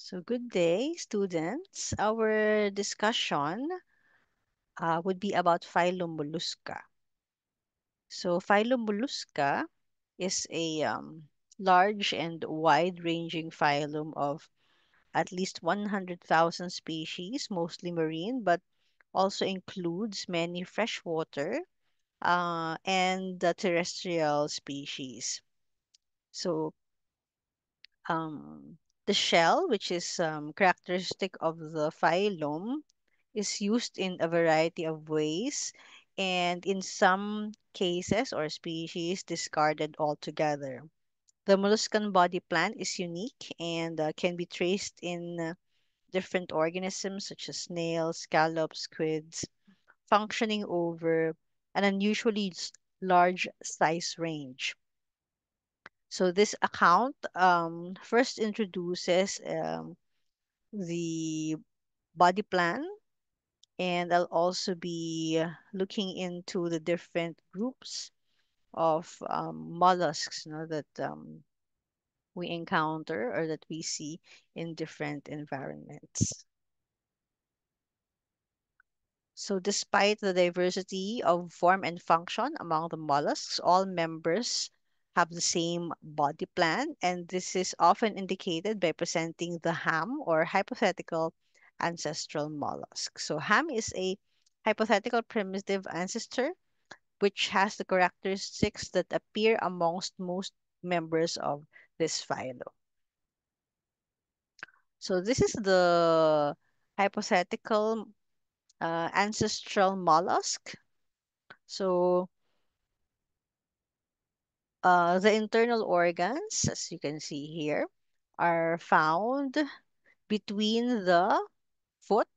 So, good day, students. Our discussion would be about phylum Mollusca. So, phylum Mollusca is a large and wide-ranging phylum of at least 100,000 species, mostly marine, but also includes many freshwater and the terrestrial species. So, um, the shell, which is characteristic of the phylum, is used in a variety of ways, and in some cases or species discarded altogether. The molluscan body plan is unique and can be traced in different organisms such as snails, scallops, squids, functioning over an unusually large size range. So this account first introduces the body plan, and I'll also be looking into the different groups of mollusks, that we encounter or that we see in different environments. So, despite the diversity of form and function among the mollusks, all members have the same body plan, and this is often indicated by presenting the ham or hypothetical ancestral mollusk. So, ham is a hypothetical primitive ancestor which has the characteristics that appear amongst most members of this phylum. So, this is the hypothetical ancestral mollusk. So, the internal organs, as you can see here, are found between the foot.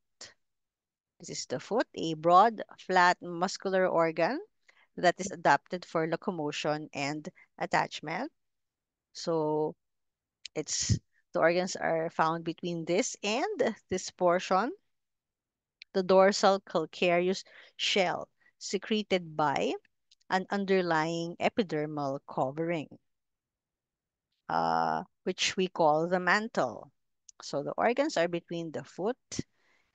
This is the foot, a broad, flat, muscular organ that is adapted for locomotion and attachment. So it's the organs are found between this and this portion, the dorsal calcareous shell, secreted by an underlying epidermal covering, which we call the mantle. So the organs are between the foot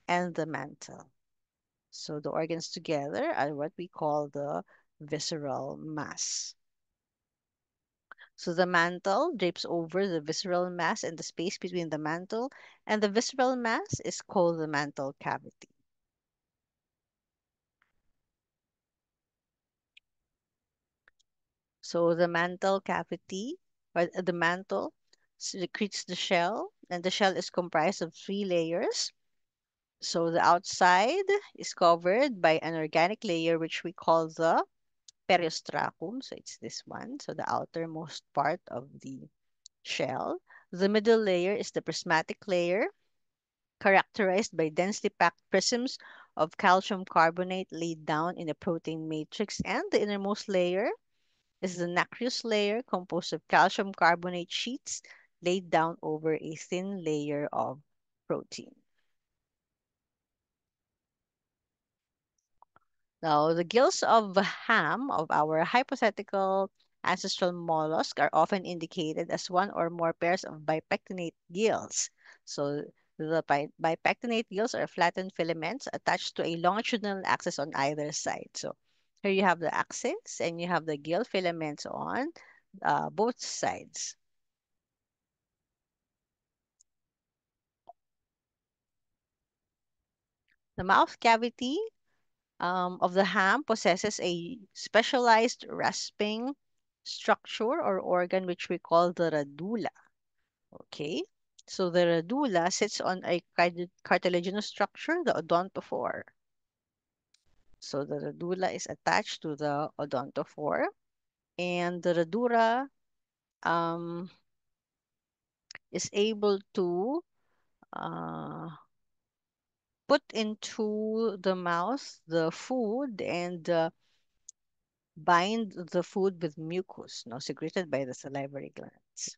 and the mantle. So the organs together are what we call the visceral mass. So the mantle drapes over the visceral mass, and the space between the mantle and the visceral mass is called the mantle cavity. So the mantle cavity, or the mantle, secretes the shell, and the shell is comprised of three layers. So the outside is covered by an organic layer, which we call the periostracum. So it's this one. So the outermost part of the shell. The middle layer is the prismatic layer, characterized by densely packed prisms of calcium carbonate laid down in a protein matrix. And the innermost layer is the nacreous layer, composed of calcium carbonate sheets laid down over a thin layer of protein. Now, the gills of ham of our hypothetical ancestral mollusk are often indicated as one or more pairs of bipectinate gills. So, the bipectinate gills are flattened filaments attached to a longitudinal axis on either side. So, here you have the axis and you have the gill filaments on both sides. The mouth cavity of the ham possesses a specialized rasping structure or organ which we call the radula. Okay, so the radula sits on a cartilaginous structure, the odontophore. So the radula is attached to the odontophore, and the radula um, is able to uh, put into the mouth the food and bind the food with mucus, no, secreted by the salivary glands.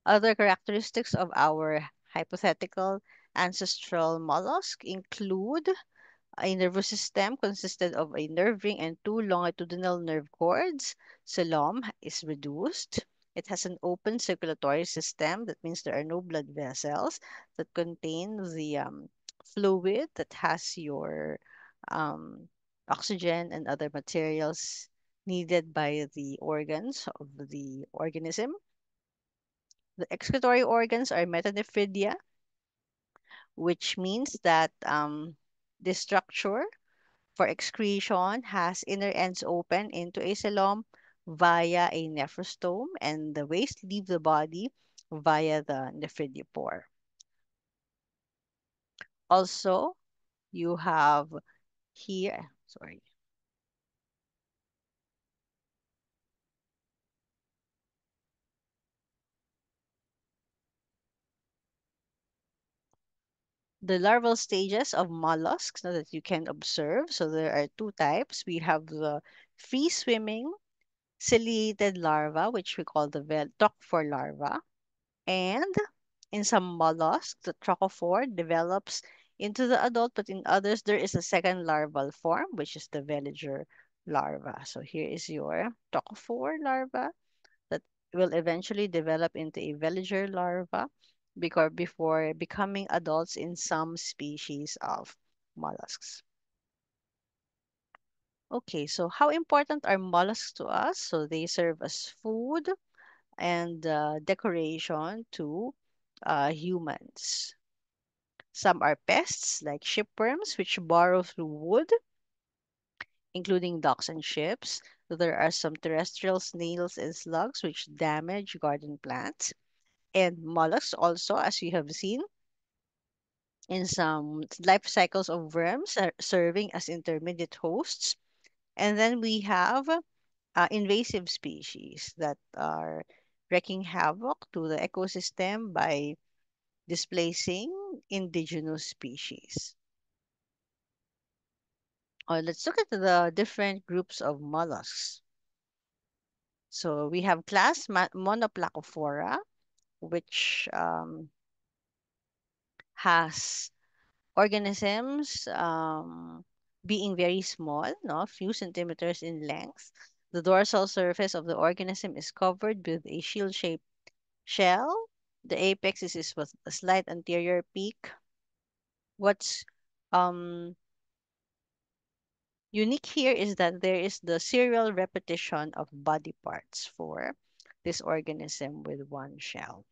Other characteristics of our hypothetical ancestral mollusk include a nervous system consisted of a nerve ring and two longitudinal nerve cords. Coelom is reduced. It has an open circulatory system. That means there are no blood vessels that contain the fluid that has your um, oxygen and other materials needed by the organs of the organism. The excretory organs are metanephridia, which means that this structure for excretion has inner ends open into a coelom via a nephrostome, and the waste leave the body via the nephridipore. Also, you have here, sorry, the larval stages of mollusks now that you can observe. So there are two types. We have the free swimming ciliated larva, which we call the Tocophore larva. And in some mollusks, the trochophore develops into the adult, but in others, there is a second larval form, which is the veliger larva. So here is your trochophore larva that will eventually develop into a veliger larva because before becoming adults in some species of mollusks. Okay, so how important are mollusks to us? So they serve as food and decoration to humans. Some are pests like shipworms, which burrow through wood, including docks and ships. There are some terrestrial snails and slugs, which damage garden plants. And mollusks also, as you have seen, in some life cycles of worms are serving as intermediate hosts. And then we have invasive species that are wreaking havoc to the ecosystem by displacing indigenous species. Let's look at the different groups of mollusks. So we have class Monoplacophora, which has organisms being very small, no, few centimeters in length. The dorsal surface of the organism is covered with a shield-shaped shell. The apex is with a slight anterior peak. What's um, unique here is that there is the serial repetition of body parts for this organism with one shell.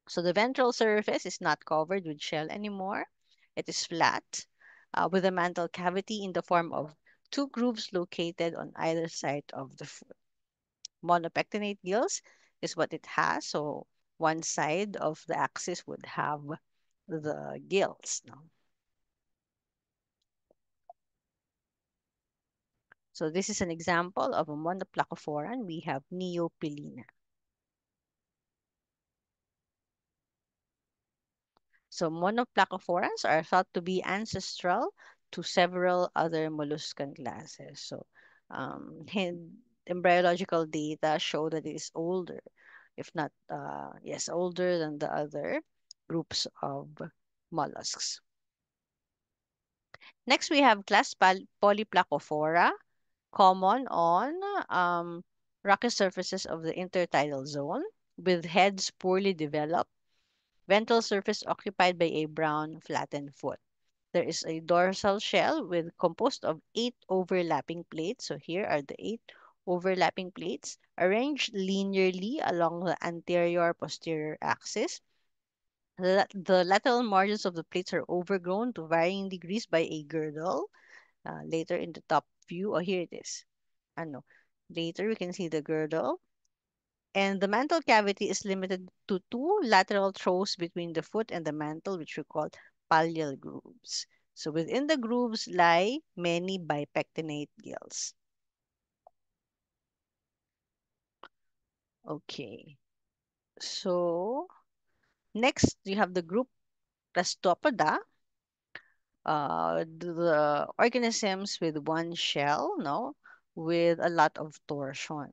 So the ventral surface is not covered with shell anymore. It is flat with a mantle cavity in the form of two grooves located on either side of the foot. Monopectinate gills is what it has. So one side of the axis would have the gills. No? So this is an example of a monoplacophoran. We have Neopilina. So monoplacophorans are thought to be ancestral to several other molluscan classes. So embryological data show that it is older, if not, yes, older than the other groups of mollusks. Next, we have class Polyplacophora, common on rocky surfaces of the intertidal zone, with heads poorly developed, ventral surface occupied by a brown flattened foot. There is a dorsal shell with composed of 8 overlapping plates. So here are the 8 overlapping plates arranged linearly along the anterior posterior axis. The lateral margins of the plates are overgrown to varying degrees by a girdle. Later in the top view, oh, here it is. Ano, later we can see the girdle. And the mantle cavity is limited to two lateral throws between the foot and the mantle, which we call pallial grooves. So within the grooves lie many bipectinate gills. Okay. So next you have the group Plastopoda, the organisms with one shell, no, with a lot of torsion.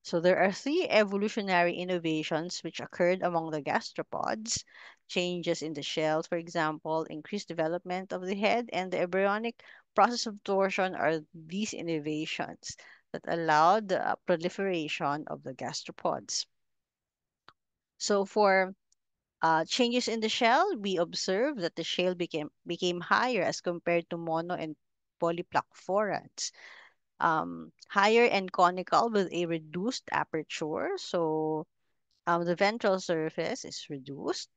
So there are three evolutionary innovations which occurred among the gastropods. Changes in the shells, for example, increased development of the head, and the embryonic process of torsion are these innovations that allowed the proliferation of the gastropods. So for changes in the shell, we observe that the shell became higher as compared to mono and polyplacophorans. Higher and conical with a reduced aperture. So the ventral surface is reduced.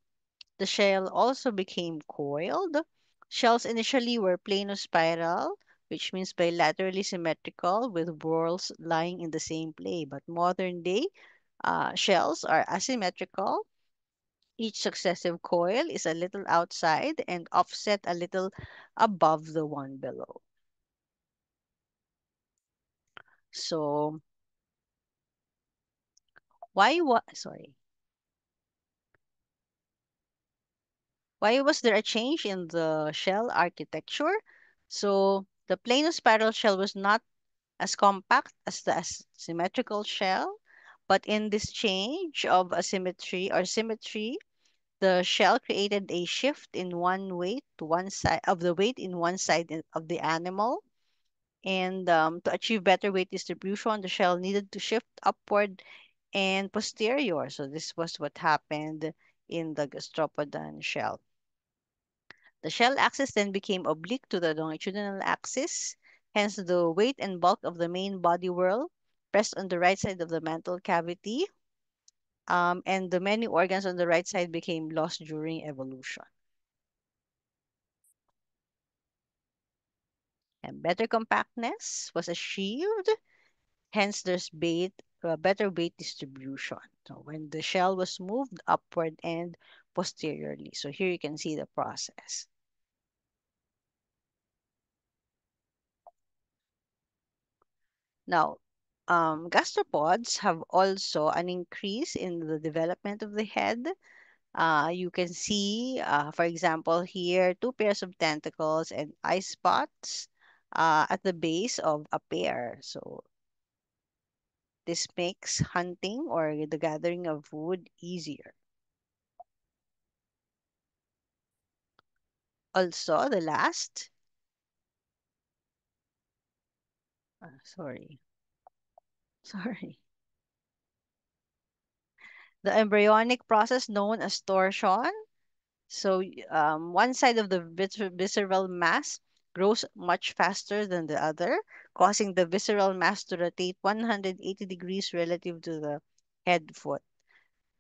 The shell also became coiled. Shells initially were plano-spiral, which means bilaterally symmetrical with whorls lying in the same plane. But modern day shells are asymmetrical. Each successive coil is a little outside and offset a little above the one below. So why was there a change in the shell architecture? So the plano-spiral shell was not as compact as the symmetrical shell, but in this change of asymmetry or symmetry, the shell created a shift in one weight to one side of the weight in one side of the animal. And to achieve better weight distribution, the shell needed to shift upward and posterior. So this was what happened in the gastropodon shell. The shell axis then became oblique to the longitudinal axis, hence the weight and bulk of the main body whirl pressed on the right side of the mantle cavity, and the many organs on the right side became lost during evolution. And better compactness was achieved, hence there's better weight distribution. So when the shell was moved upward and posteriorly. So here you can see the process. Now, gastropods have also an increase in the development of the head. You can see, for example, here, two pairs of tentacles and eye spots at the base of a pair. So this makes hunting or the gathering of food easier. Also, the last, sorry, sorry. The embryonic process known as torsion. So one side of the visceral mass grows much faster than the other, causing the visceral mass to rotate 180 degrees relative to the head foot.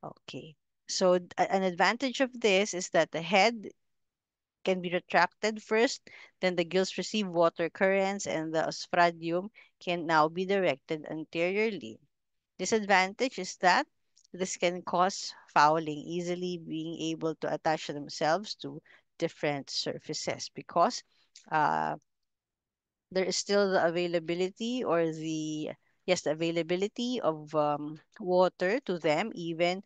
Okay. So an advantage of this is that the head can be retracted first, then the gills receive water currents, and the osphradium can now be directed anteriorly. Disadvantage is that this can cause fouling, easily being able to attach themselves to different surfaces because uh, there is still the availability or the availability of water to them even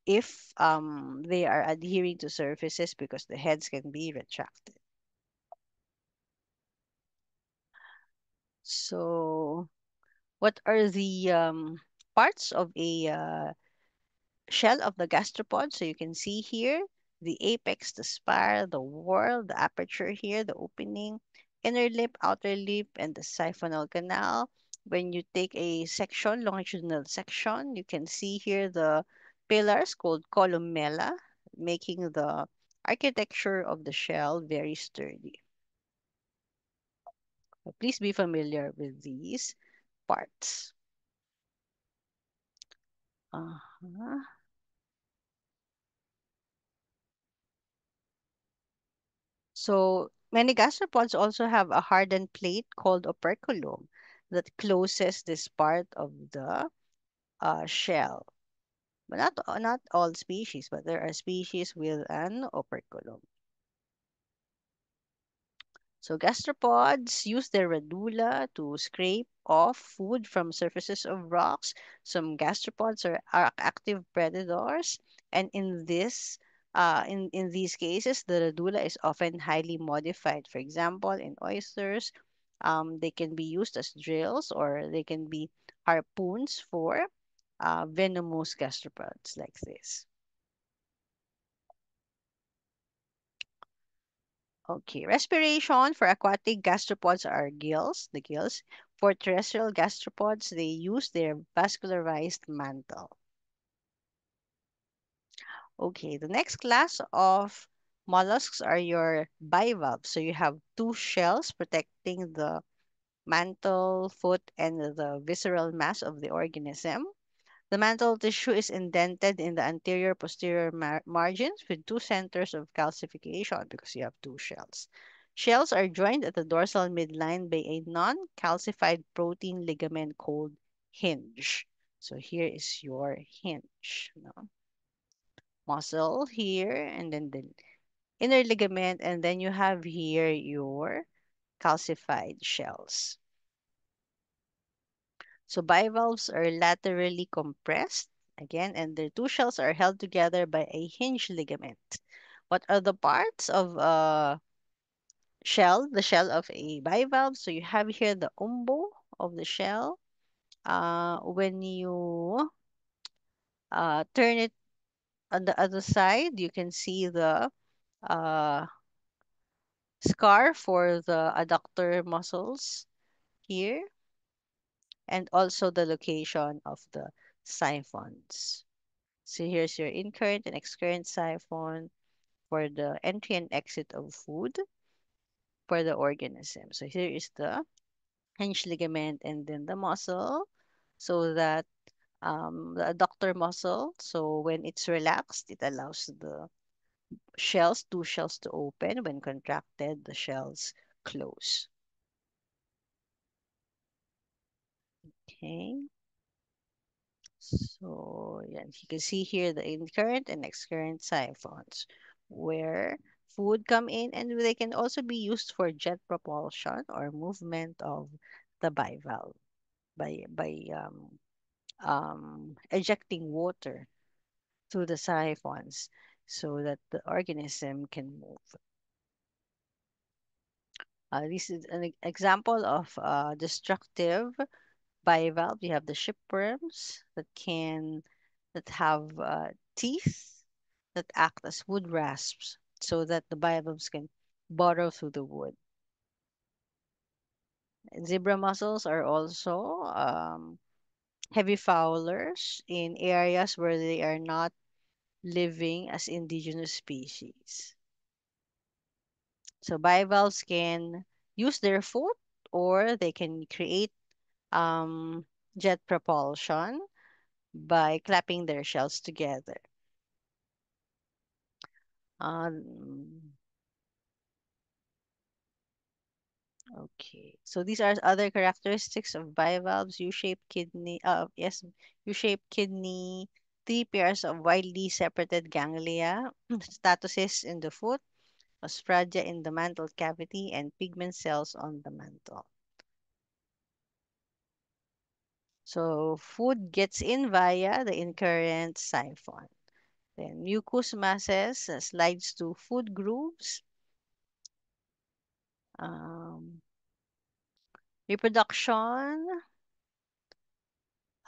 if they are adhering to surfaces because the heads can be retracted. So what are the parts of a shell of the gastropod. So you can see here the apex, the spire, the whorl, the aperture here, the opening, inner lip, outer lip, and the siphonal canal. When you take a section, longitudinal section, you can see here the pillars called columella, making the architecture of the shell very sturdy. So please be familiar with these parts. Uh-huh. So many gastropods also have a hardened plate called operculum that closes this part of the shell. But not all species, but there are species with an operculum. So gastropods use their radula to scrape off food from surfaces of rocks. Some gastropods are active predators, and in these cases, the radula is often highly modified. For example, in oysters, they can be used as drills or they can be harpoons for venomous gastropods like this. Okay, respiration for aquatic gastropods are gills, the gills. For terrestrial gastropods, they use their vascularized mantle. Okay, the next class of mollusks are your bivalves. So you have two shells protecting the mantle, foot, and the visceral mass of the organism. The mantle tissue is indented in the anterior posterior margins with two centers of calcification because you have two shells. Shells are joined at the dorsal midline by a non-calcified protein ligament called hinge. So here is your hinge. No? Muscle here, and then the inner ligament, and then you have here your calcified shells. So bivalves are laterally compressed again, and their two shells are held together by a hinge ligament. What are the parts of a shell? The shell of a bivalve. So you have here the umbo of the shell. When you turn it on the other side, you can see the uh, scar for the adductor muscles here, and also the location of the siphons. So here's your incurrent and excurrent siphon for the entry and exit of food for the organism. So here is the hinge ligament and then the muscle, so that the adductor muscle. So when it's relaxed, it allows the two shells to open. When contracted, the shells close. Okay. So yeah, you can see here the incurrent and excurrent siphons where food come in, and they can also be used for jet propulsion or movement of the bivalve by ejecting water through the siphons so that the organism can move. This is an example of destructive bivalve. You have the shipworms that have teeth that act as wood rasps so that the bivalves can burrow through the wood. Zebra mussels are also heavy fowlers in areas where they are not living as indigenous species. So bivalves can use their foot, or they can create um, jet propulsion by clapping their shells together. Um, okay, so these are other characteristics of bivalves: U-shaped kidney. Yes, U-shaped kidney, three pairs of widely separated ganglia, statuses in the foot, osphagia in the mantle cavity, and pigment cells on the mantle. So food gets in via the incurrent siphon. Then mucous masses slides to food grooves. Um, Reproduction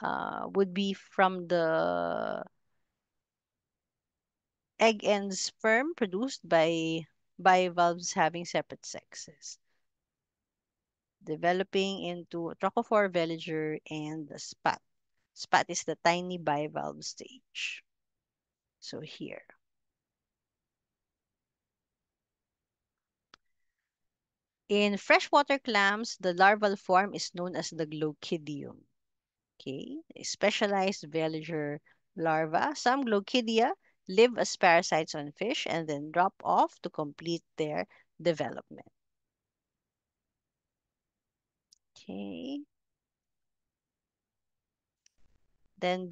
would be from the egg and sperm produced by bivalves having separate sexes, developing into trophophore, veliger, and the spat. Spat is the tiny bivalve stage. So here. In freshwater clams, the larval form is known as the glochidium. Okay, a specialized veliger larva. Some glochidia live as parasites on fish and then drop off to complete their development. Okay, then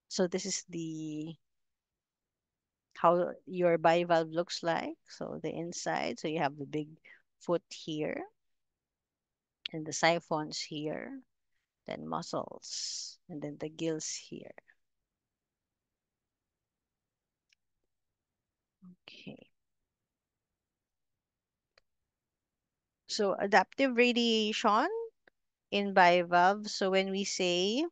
so this is the how your bivalve looks like. So the inside, so you have the big foot here and the siphons here, then muscles, and then the gills here. Okay. So adaptive radiation in bivalves. So when we say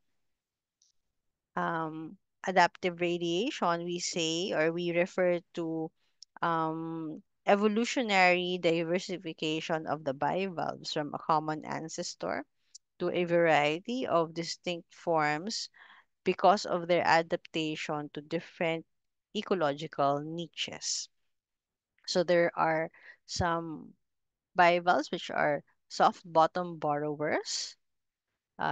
adaptive radiation, we say or we refer to evolutionary diversification of the bivalves from a common ancestor to a variety of distinct forms because of their adaptation to different ecological niches. So there are some bivalves which are soft bottom burrowers,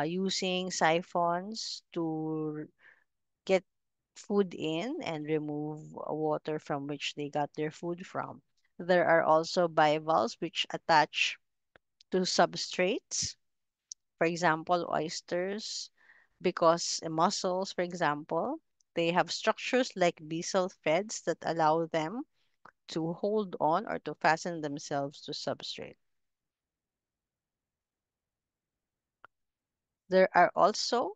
using siphons to get food in and remove water from which they got their food from. There are also bivalves which attach to substrates, for example, oysters, because mussels, for example, they have structures like basal threads that allow them to hold on or to fasten themselves to substrate. There are also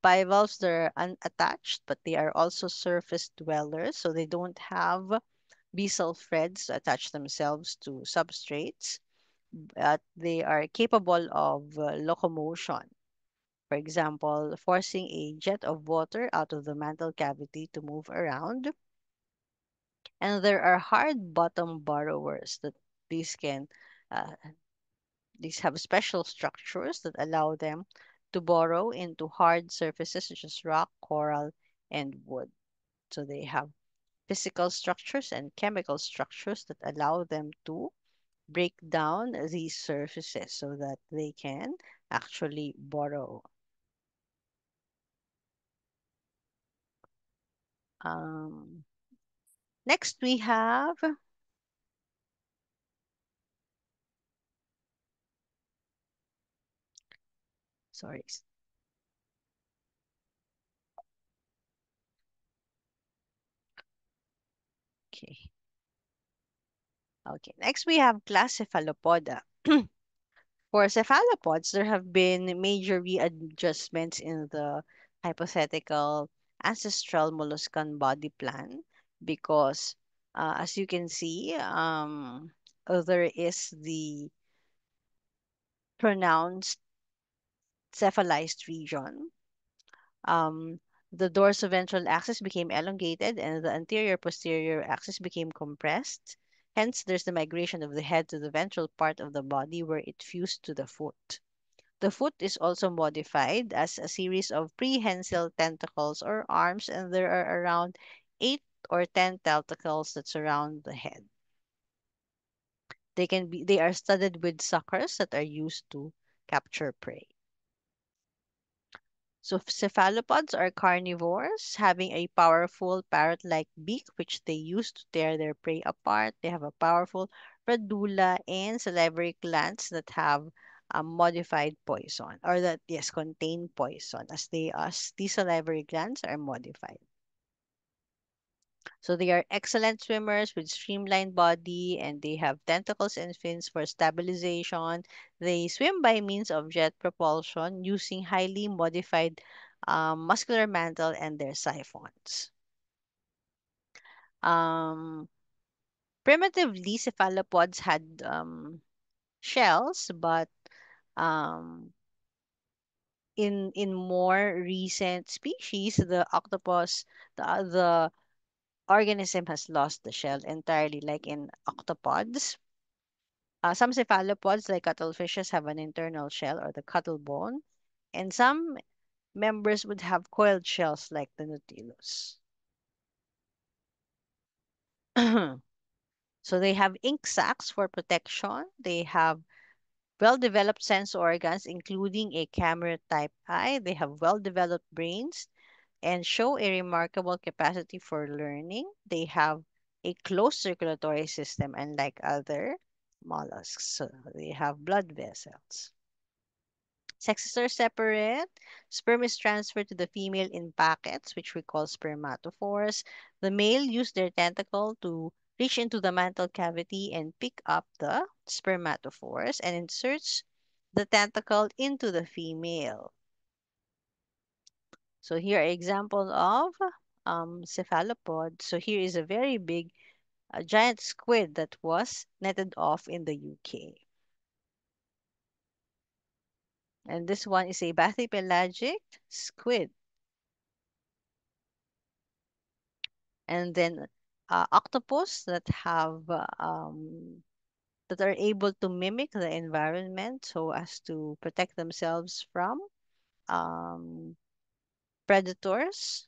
bivalves that are unattached, but they are also surface dwellers, so they don't have basal threads to attach themselves to substrates, but they are capable of locomotion. For example, forcing a jet of water out of the mantle cavity to move around. And there are hard bottom burrowers that these can uh, these have special structures that allow them to burrow into hard surfaces such as rock, coral, and wood. So they have physical structures and chemical structures that allow them to break down these surfaces so that they can actually burrow. Um, Next, we have, sorry, okay. Okay, next we have class Cephalopoda. For cephalopods, there have been major readjustments in the hypothetical ancestral molluscan body plan because, as you can see, there is the pronounced cephalized region. Um, the dorsoventral axis became elongated and the anterior posterior axis became compressed. Hence, there's the migration of the head to the ventral part of the body where it fused to the foot. The foot is also modified as a series of prehensile tentacles or arms, and there are around 8 or 10 tentacles that surround the head. They are studded with suckers that are used to capture prey. So cephalopods are carnivores, having a powerful parrot-like beak, which they use to tear their prey apart. They have a powerful radula and salivary glands that have a modified poison, or that yes contain poison, as these salivary glands are modified. So they are excellent swimmers with streamlined body and they have tentacles and fins for stabilization. They swim by means of jet propulsion using highly modified muscular mantle and their siphons. Um, Primitively, cephalopods had shells, but um, in more recent species, the octopus, the organism has lost the shell entirely, like in octopods. Some cephalopods, like cuttlefishes, have an internal shell or the cuttlebone, and some members would have coiled shells, like the Nautilus. So they have ink sacs for protection. They have well-developed sense organs, including a camera-type eye. They have well-developed brains and show a remarkable capacity for learning. They have a closed circulatory system, unlike other mollusks. So they have blood vessels. Sexes are separate. Sperm is transferred to the female in packets, which we call spermatophores. The male use their tentacle to reach into the mantle cavity and pick up the spermatophores and inserts the tentacle into the female. So here are example of cephalopod. So here is a very big, giant squid that was netted off in the UK. And this one is a bathypelagic squid. And then octopus that are able to mimic the environment so as to protect themselves from um, predators.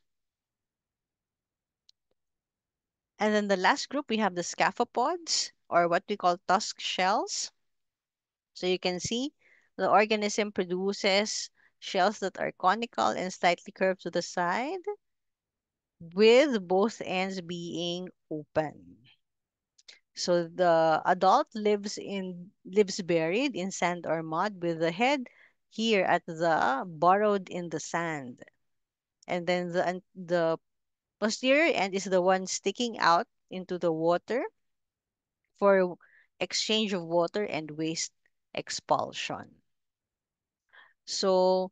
And then the last group, we have the scaphopods, or what we call tusk shells. So you can see the organism produces shells that are conical and slightly curved to the side, with both ends being open. So the adult lives buried in sand or mud with the head here at the burrowed in the sand. And then the posterior end is the one sticking out into the water for exchange of water and waste expulsion. So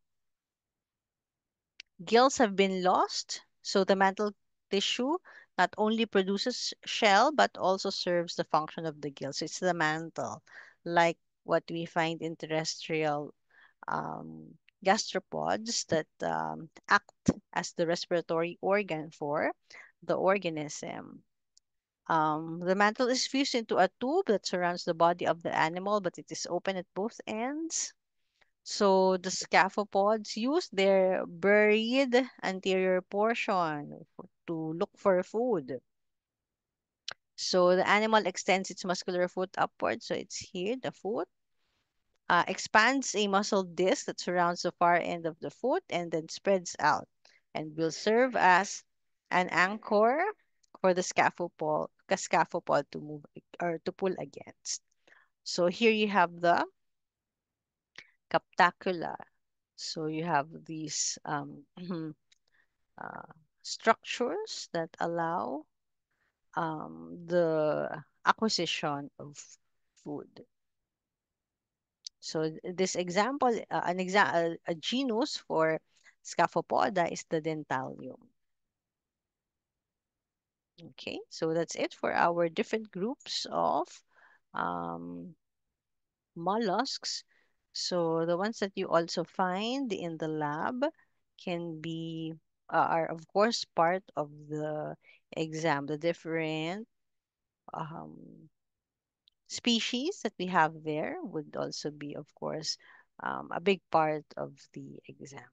gills have been lost, so the mantle tissue not only produces shell but also serves the function of the gills. It's the mantle, like what we find in terrestrial gastropods that act as the respiratory organ for the organism. The mantle is fused into a tube that surrounds the body of the animal, but it is open at both ends. So the scaphopods use their buried anterior portion to look for food. So the animal extends its muscular foot upward. So it's here, the foot. Expands a muscle disc that surrounds the far end of the foot and then spreads out and will serve as an anchor for the scaphopods to move or to pull against. So here you have the captacula. So you have these uh, structures that allow the acquisition of food. So this example, a genus for Scaphopoda is the Dentalium. Okay, so that's it for our different groups of um, mollusks. So the ones that you also find in the lab can be are of course part of the exam. The different um, species that we have there would also be, of course, a big part of the exam.